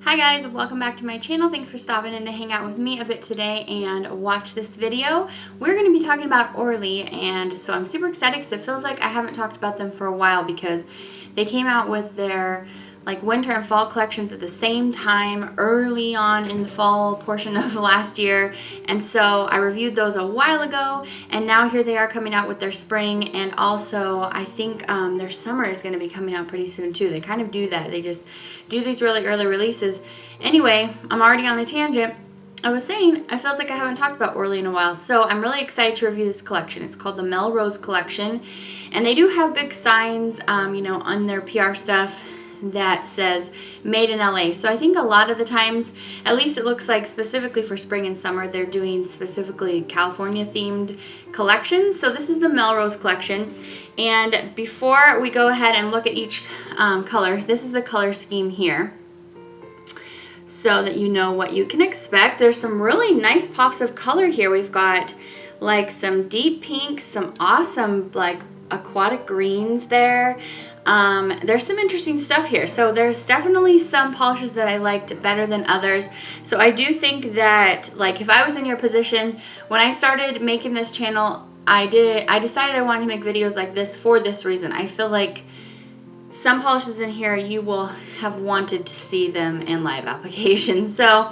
Hi guys, welcome back to my channel. Thanks for stopping in to hang out with me a bit today and watch this video. We're going to be talking about Orly, and so I'm super excited because it feels like I haven't talked about them for a while because they came out with their winter and fall collections at the same time early on in the fall portion of last year, and so I reviewed those a while ago, and now here they are coming out with their spring, and also I think their summer is going to be coming out pretty soon too. They kind of do that. They just do these really early releases. Anyway, I'm already on a tangent. I was saying, it feels like I haven't talked about Orly in a while, so I'm really excited to review this collection. It's called the Melrose collection, and they do have big signs, you know, on their PR stuff that says made in LA. So I think a lot of the times, at least it looks like specifically for spring and summer, they're doing specifically California themed collections. So this is the Melrose collection. And before we go ahead and look at each color, this is the color scheme here, so that you know what you can expect. There's some really nice pops of color here. We've got like some deep pinks, some awesome like aquatic greens there. There's some interesting stuff here. So there's definitely some polishes that I liked better than others. So I do think that, like, if I was in your position, when I started making this channel, I decided I wanted to make videos like this for this reason. I feel like some polishes in here, you will have wanted to see them in live applications. So,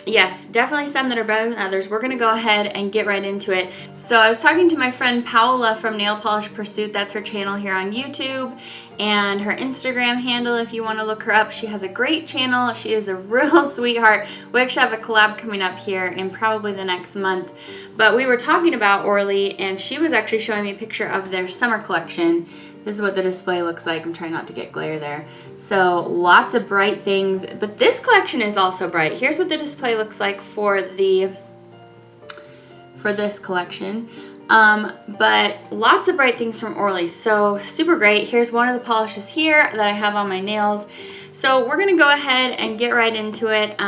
yes, definitely some that are better than others. We're going to go ahead and get right into it. So I was talking to my friend Paola from Nail Polish Pursuit. That's her channel here on YouTube, and her Instagram handle, if you want to look her up. She has a great channel. She is a real sweetheart. We actually have a collab coming up here in probably the next month. But we were talking about Orly, and she was actually showing me a picture of their summer collection. This is what the display looks like. I'm trying not to get glare there. So lots of bright things, but this collection is also bright. Here's what the display looks like for this collection. But lots of bright things from Orly. So super great. Here's one of the polishes here that I have on my nails. So we're gonna go ahead and get right into it.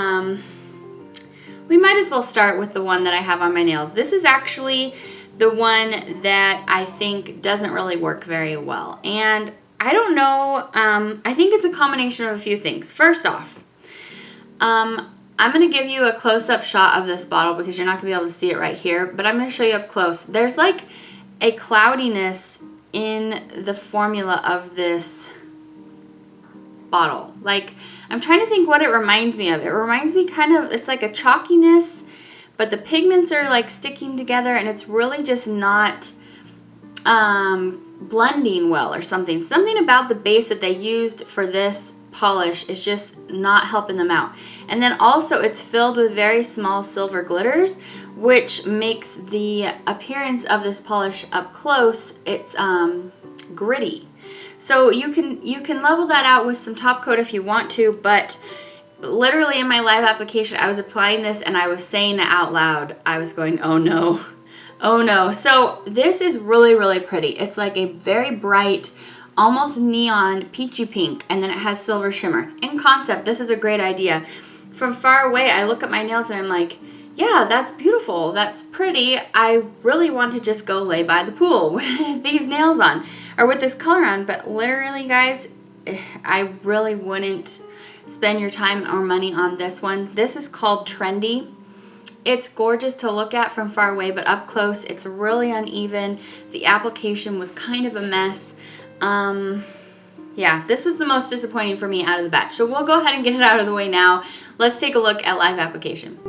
We might as well start with the one that I have on my nails. This is actually the one that I think doesn't really work very well. And I don't know, I think it's a combination of a few things. First off, I'm going to give you a close-up shot of this bottle because you're not going to be able to see it right here, but I'm going to show you up close. There's like a cloudiness in the formula of this bottle. Like, I'm trying to think what it reminds me of. It reminds me kind of, it's like a chalkiness, but the pigments are like sticking together, and it's really just not blending well or something. Something about the base that they used for this polish is just not helping them out. And then also it's filled with very small silver glitters, which makes the appearance of this polish up close, it's gritty. So you can level that out with some top coat if you want to, but literally in my live application, I was applying this and I was saying it out loud. I was going, oh no, oh no. So this is really, really pretty. It's like a very bright, almost neon peachy pink, and then it has silver shimmer. In concept, this is a great idea. From far away, I look at my nails and I'm like, yeah, that's beautiful. That's pretty. I really want to just go lay by the pool with these nails on, or with this color on, but literally, guys, I really wouldn't spend your time or money on this one. This is called Trendy. It's gorgeous to look at from far away, but up close, it's really uneven. The application was kind of a mess. Yeah, this was the most disappointing for me out of the batch. So we'll go ahead and get it out of the way now. Let's take a look at live application.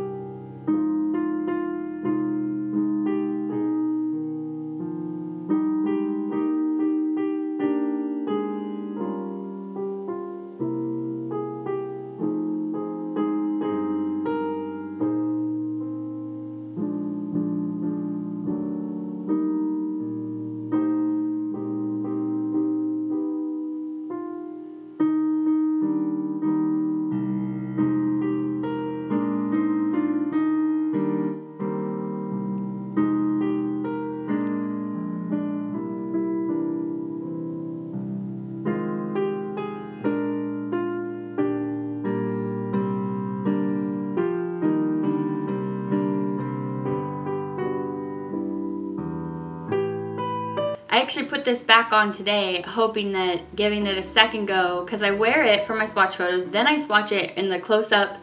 I actually put this back on today, hoping that giving it a second go, because I wear it for my swatch photos, then I swatch it in the close-up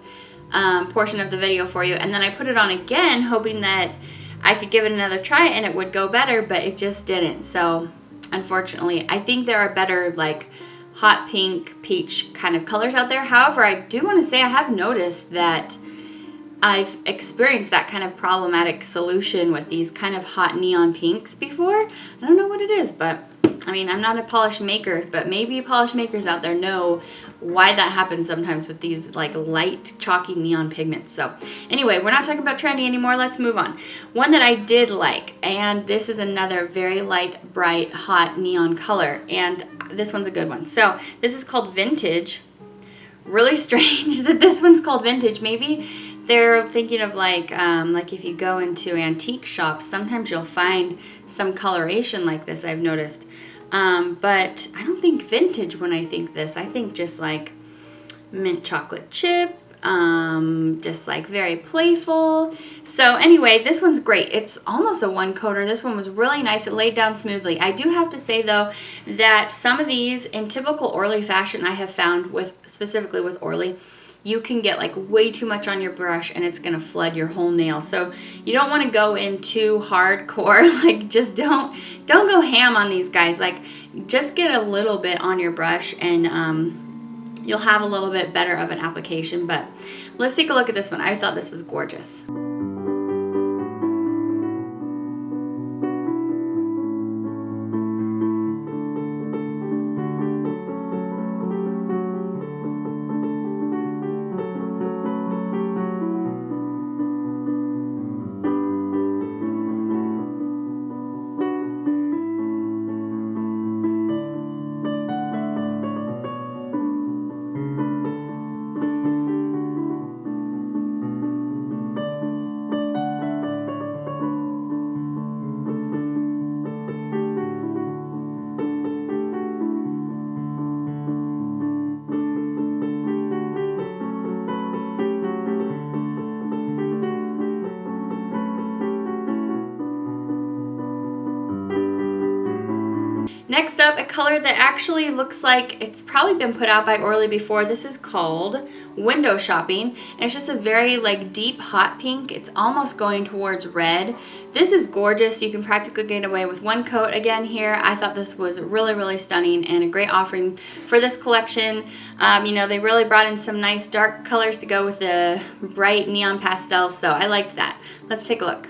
portion of the video for you, and then I put it on again, hoping that I could give it another try and it would go better, but it just didn't. So unfortunately, I think there are better like hot pink, peach kind of colors out there. However, I do want to say I have noticed that I've experienced that kind of problematic solution with these kind of hot neon pinks before. I don't know what it is, but I mean, I'm not a polish maker, but maybe polish makers out there know why that happens sometimes with these like light chalky neon pigments. So anyway, we're not talking about trendy anymore. Let's move on. One that I did like, and this is another very light, bright, hot neon color, and this one's a good one. So this is called Vintage. Really strange that this one's called Vintage. Maybe they're thinking of like if you go into antique shops, sometimes you'll find some coloration like this, I've noticed. But I don't think vintage when I think this. I think just like mint chocolate chip, just like very playful. So anyway, this one's great. It's almost a one coater. This one was really nice. It laid down smoothly. I do have to say though that some of these in typical Orly fashion I have found specifically with Orly, you can get like way too much on your brush and it's gonna flood your whole nail. So you don't want to go in too hardcore. Like just don't go ham on these guys. Like just get a little bit on your brush and you'll have a little bit better of an application. But let's take a look at this one. I thought this was gorgeous. Next up, a color that actually looks like it's probably been put out by Orly before. This is called Window Shopping, and it's just a very like deep hot pink. It's almost going towards red. This is gorgeous. You can practically get away with one coat again here. I thought this was really, really stunning and a great offering for this collection. You know, they really brought in some nice dark colors to go with the bright neon pastels, so I liked that. Let's take a look.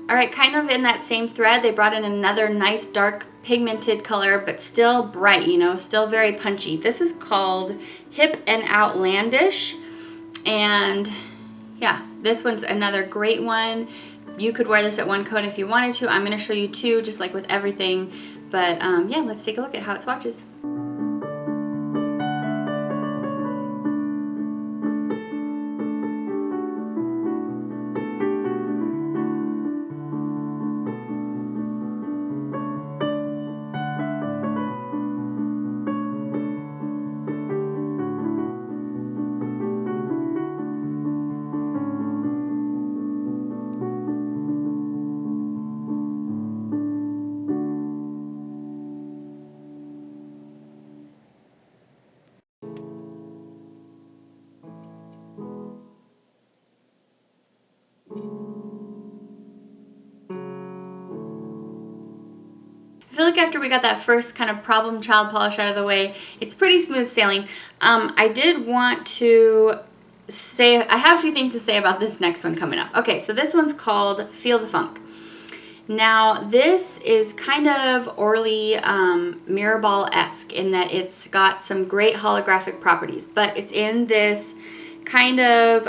Alright, kind of in that same thread, they brought in another nice dark pigmented color, but still bright, you know, still very punchy. This is called Heap and Outlandish, and yeah, this one's another great one. You could wear this at one coat if you wanted to. I'm going to show you two, just like with everything, but yeah, let's take a look at how it swatches. I feel like after we got that first kind of problem child polish out of the way, it's pretty smooth sailing. I did want to say, I have a few things to say about this next one coming up. Okay, so this one's called Feel the Funk. Now, this is kind of Orly mirror ball-esque in that it's got some great holographic properties, but it's in this kind of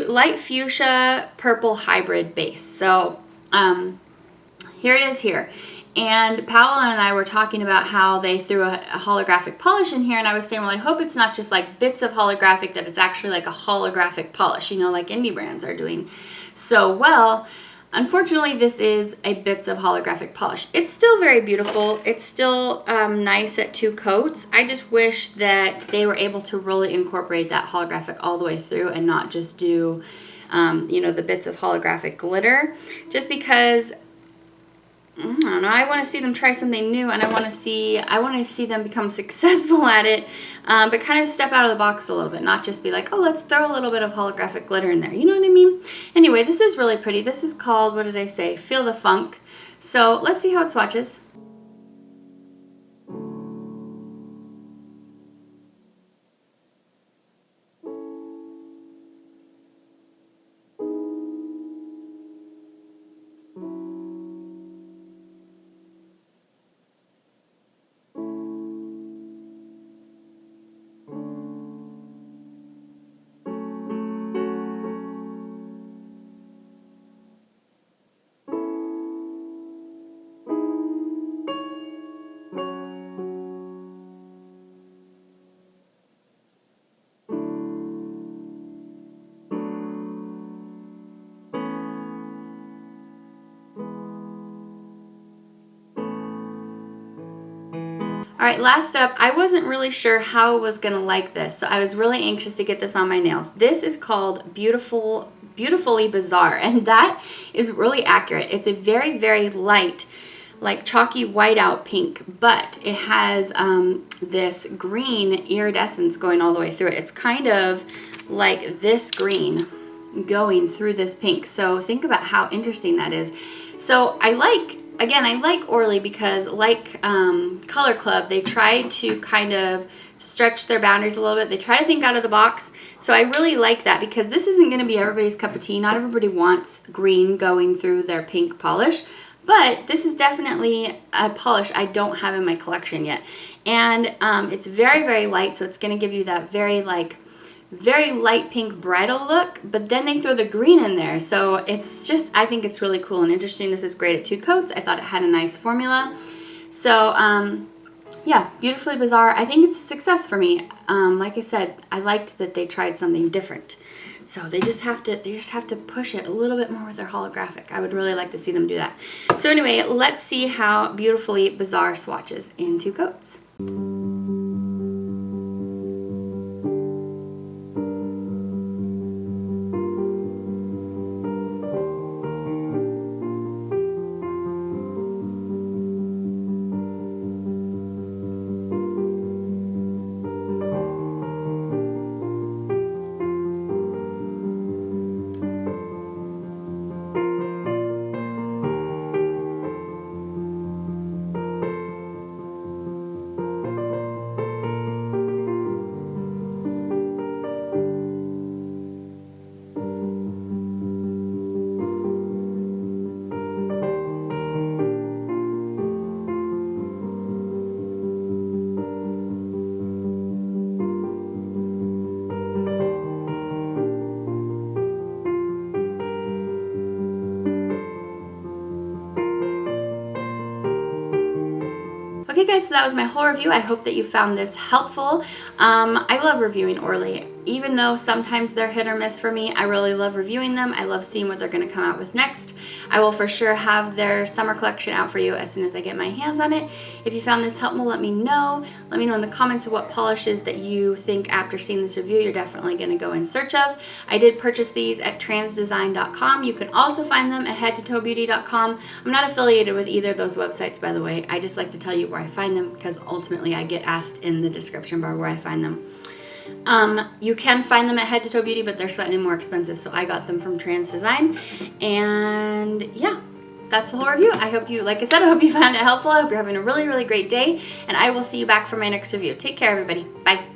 light fuchsia purple hybrid base. So here it is here. And Paola and I were talking about how they threw a holographic polish in here, and I was saying, well, I hope it's not just like bits of holographic, that it's actually like a holographic polish, you know, like indie brands are doing so well. Unfortunately, this is a bits of holographic polish. It's still very beautiful. It's still nice at 2 coats. I just wish that they were able to really incorporate that holographic all the way through and not just do, you know, the bits of holographic glitter. Just because, I don't know, I want to see them try something new, and I want to see them become successful at it, but kind of step out of the box a little bit, not just be like, oh, let's throw a little bit of holographic glitter in there. You know what I mean? Anyway, this is really pretty. This is called, what did I say? Feel the Funk. So let's see how it swatches. All right, last up, I wasn't really sure how I was gonna like this, so I was really anxious to get this on my nails. This is called Beautifully Bizzare, and that is really accurate. It's a very, very light, like chalky whiteout pink, but it has this green iridescence going all the way through it. It's kind of like this green going through this pink, so think about how interesting that is. So I like Orly because, like Color Club, they try to kind of stretch their boundaries a little bit. They try to think out of the box. So I really like that because this isn't going to be everybody's cup of tea. Not everybody wants green going through their pink polish. But this is definitely a polish I don't have in my collection yet. And it's very, very light, so it's going to give you that very light pink bridal look, but then they throw the green in there. So it's just, I think it's really cool and interesting. This is great at 2 coats. I thought it had a nice formula. So yeah, Beautifully Bizzare. I think it's a success for me. Like I said, I liked that they tried something different. So they just have to push it a little bit more with their holographic. I would really like to see them do that. So anyway, let's see how Beautifully Bizzare swatches in 2 coats. Okay guys, so that was my whole review. I hope that you found this helpful. I love reviewing Orly. Even though sometimes they're hit or miss for me, I really love reviewing them. I love seeing what they're going to come out with next. I will for sure have their summer collection out for you as soon as I get my hands on it. If you found this helpful, let me know. Let me know in the comments what polishes that you think after seeing this review you're definitely going to go in search of. I did purchase these at transdesign.com. You can also find them at headtotoebeauty.com. I'm not affiliated with either of those websites, by the way. I just like to tell you where I find them because ultimately I get asked in the description bar where I find them. You can find them at Head to Toe Beauty, but they're slightly more expensive, so I got them from Trans Design. And yeah, that's the whole review. I hope you, like I said, I hope you found it helpful. I hope you're having a really, really great day, and I will see you back for my next review. Take care, everybody. Bye.